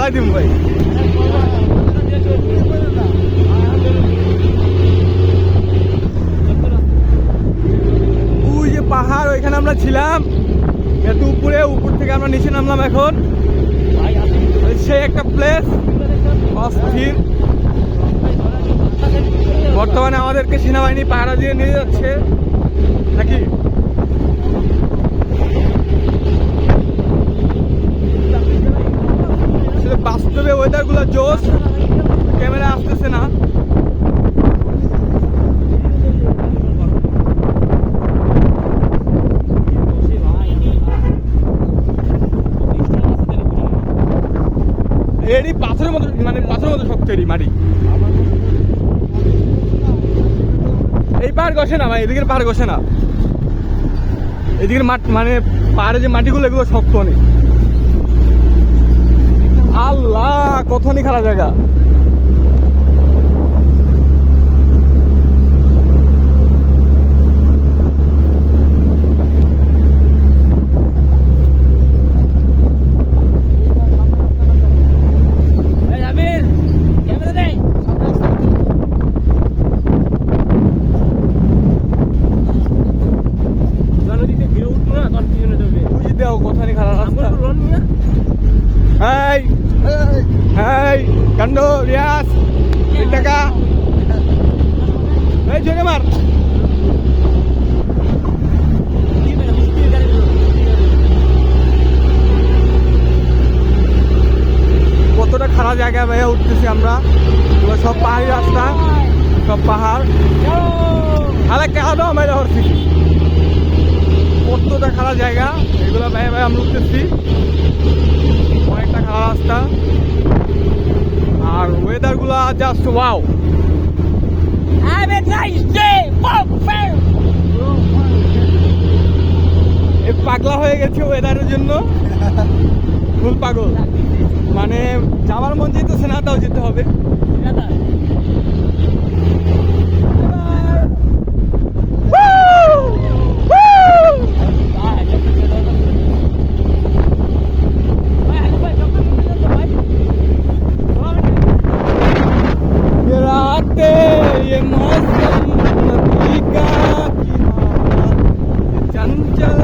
ফালাই দিম ভাই। ওই যে পাহাড়, ওইখানে আমরা ছিলাম এত উপরে, উপর থেকে আমরা নিচে নামলাম এখন। সেই একটা প্লেস অস্থির। বর্তমানে আমাদেরকে সেনাবাহিনী পাহারা দিয়ে নিয়ে যাচ্ছে নাকি। বাস্তবে ওয়েদার গুলো জোশ, ক্যামেরা আসতেছে না। এরই পাথরের মতো, মানে পাথরের মতো শক্ত এরই মাটি। এই পাহাড় গসে না ভাই, এদিকের পাহাড় গসে না। এদিকের মাঠ মানে পাহাড়ে যে মাটিগুলো এগুলো শক্ত অনেক। আল্লাহ কতখানি খারাপ জায়গা। কতখানি খারাপ রাস্তা। হাই হাই কান্ড রিয়াজ টাকা এই জোরে মার। কতটা খারাপ জায়গায় ভাইয়া উঠতেছি আমরা। সব পাহাড়ি রাস্তা, সব পাহাড়। আরে কেন মেরে হচ্ছি, কতটা খারাপ জায়গা এগুলো ভাই ভাই আমরা উঠতেছি। অনেকটা খারাপ রাস্তা আর ওয়েদার গুলা জাস্ট ওয়াও। পাগলা হয়ে গেছে ওয়েদারের জন্য, ফুল পাগল। মানে যাওয়ার মন যেতেছে না, তাও যেতে হবে। चंचल